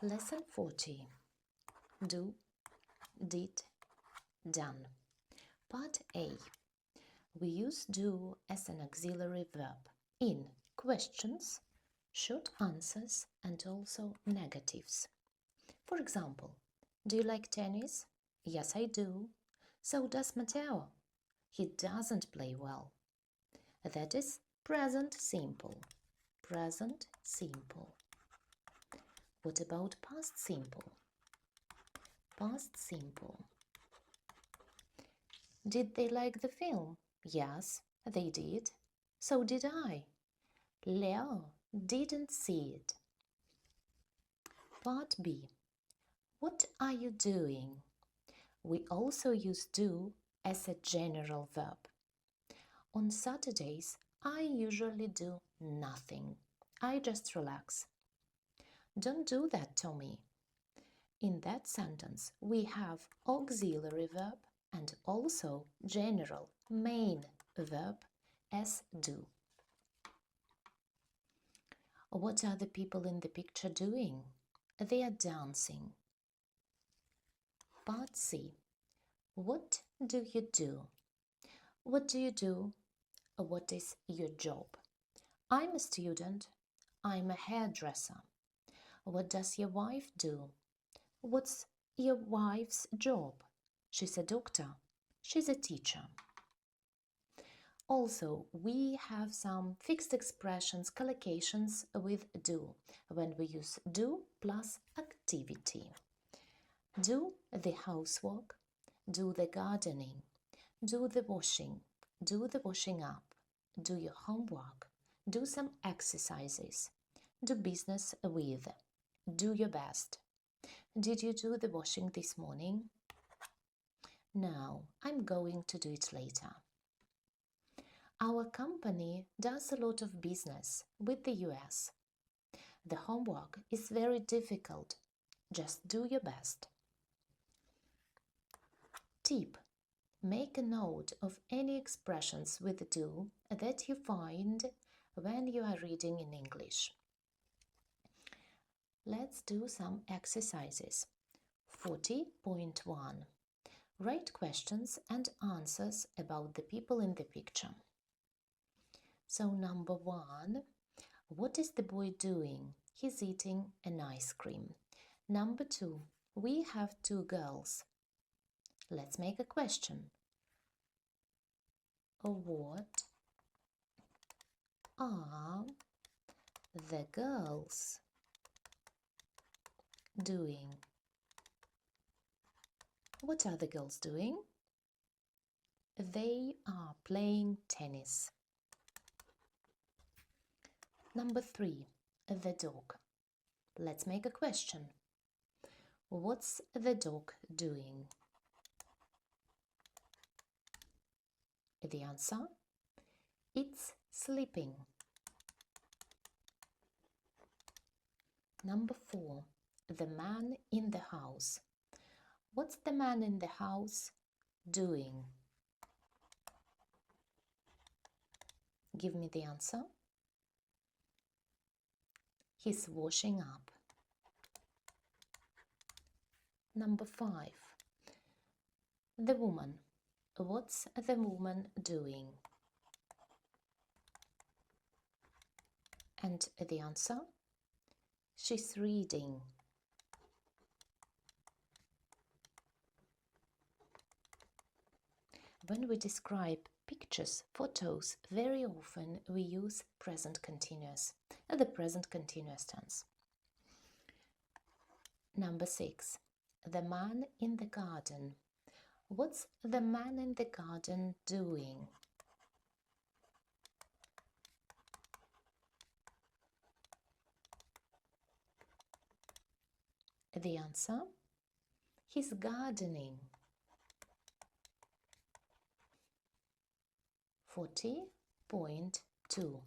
Lesson 40. Do, did, done. Part A. We use do as an auxiliary verb in questions, short answers, and also negatives. For example, do you like tennis? Yes, I do. So does Matteo. He doesn't play well. That is present simple. Present simple. What about past simple? Past simple. Did they like the film? Yes, they did. So did I. Leo didn't see it. Part B. What are you doing? We also use do as a general verb. On Saturdays, I usually do nothing. I just relax. Don't do that, Tommy. In that sentence, we have auxiliary verb and also general main verb as do. What are the people in the picture doing? They are dancing. Part C. What do you do? What do you do? What is your job? I'm a student. I'm a hairdresser. What does your wife do? What's your wife's job? She's a doctor. She's a teacher. Also, we have some fixed expressions, collocations with do, when we use do plus activity. Do the housework, do the gardening, do the washing up, do your homework, do some exercises, do business with, do your best. Did you do the washing this morning? No, I'm going to do it later. Our company does a lot of business with the US. The homework is very difficult. Just do your best. Tip: make a note of any expressions with do that you find when you are reading in English. Let's do some exercises. 40.1. Write questions and answers about the people in the picture. So number 1, what is the boy doing? He's eating an ice cream. Number 2, we have 2 girls. Let's make a question. What are the girls doing? What are the girls doing? They are playing tennis. Number 3, the dog. Let's make a question. What's the dog doing? The answer? It's sleeping. Number 4, the man in the house. What's the man in the house doing? Give me the answer. He's washing up. Number 5, the woman. What's the woman doing? And the answer? She's reading. When we describe pictures, photos, very often we use present continuous, the present continuous tense. Number 6, the man in the garden. What's the man in the garden doing? The answer? He's gardening. 40.2.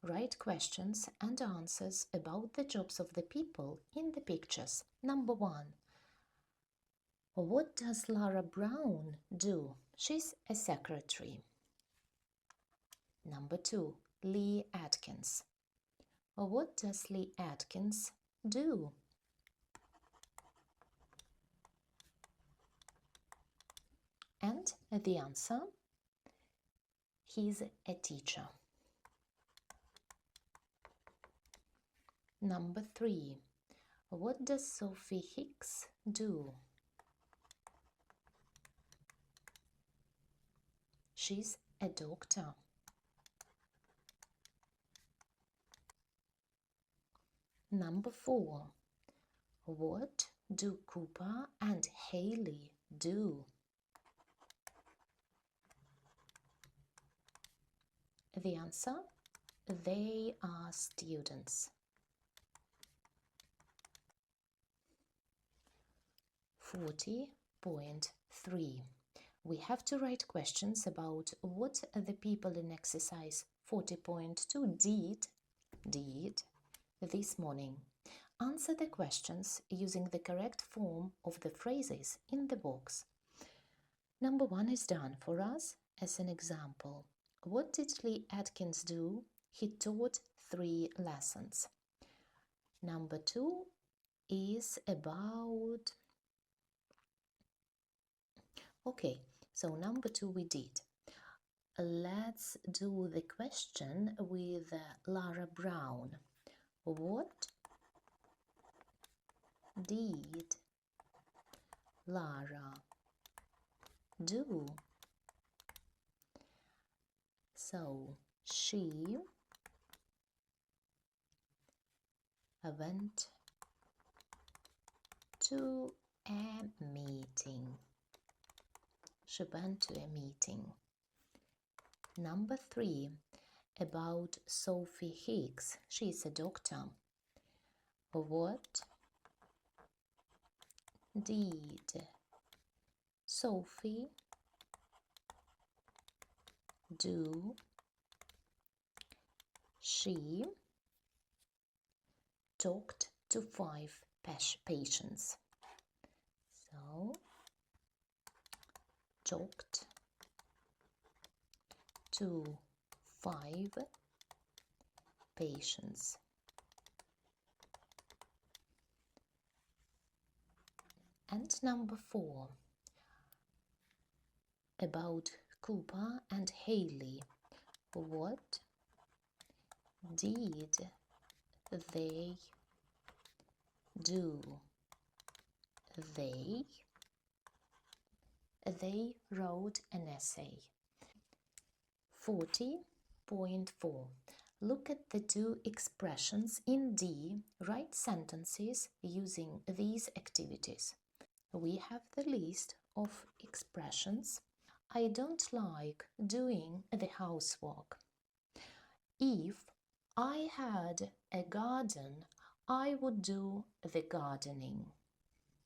Write questions and answers about the jobs of the people in the pictures. Number 1. What does Lara Brown do? She's a secretary. Number 2. Lee Atkins. What does Lee Atkins do? And the answer, he's a teacher. Number 3. What does Sophie Hicks do? She's a doctor. Number 4. What do Cooper and Haley do? The answer, they are students. 40.3. We have to write questions about what the people in exercise 40.2 did this morning. Answer the questions using the correct form of the phrases in the box. Number 1 is done for us as an example. What did Lee Atkins do? He taught 3 lessons. Number 2 is about... Okay, so number 2 we did. Let's do the question with Lara Brown. What did Lara do? So she went to a meeting. She went to a meeting. Number 3, about Sophie Hicks. She's a doctor. What did Sophie do? She talked to 5 patients. So, talked to 5 patients. And number 4, about Cooper and Haley. What did they do? They wrote an essay. 40.4. Look at the 2 expressions in D. Write sentences using these activities. We have the list of expressions. I don't like doing the housework. If I had a garden, I would do the gardening.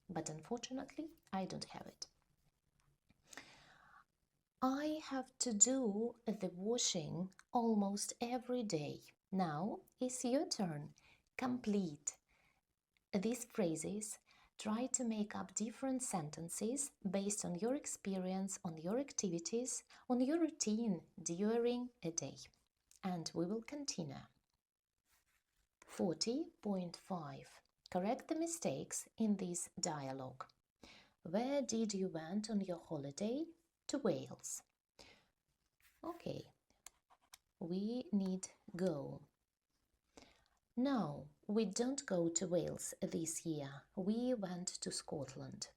But unfortunately, I don't have it. I have to do the washing almost every day. Now it's your turn. Complete these phrases. Try to make up different sentences based on your experience, on your activities, on your routine during a day. And we will continue. 40.5. Correct the mistakes in this dialogue. Where did you went on your holiday? To Wales. Okay, we need go. No, we don't go to Wales this year. We went to Scotland.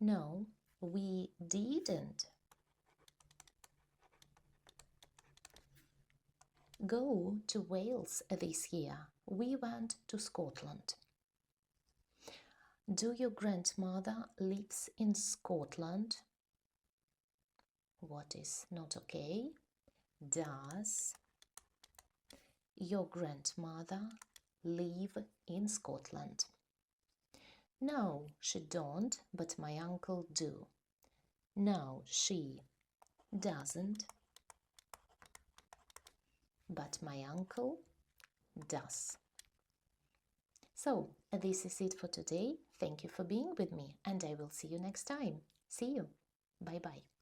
No, we didn't go to Wales this year. We went to Scotland. Do your grandmother lives in Scotland? What is not okay? Does your grandmother live in Scotland? No, she don't, but my uncle do. No, she doesn't, but my uncle does. So, this is it for today. Thank you for being with me, and I will see you next time. See you. Bye-bye.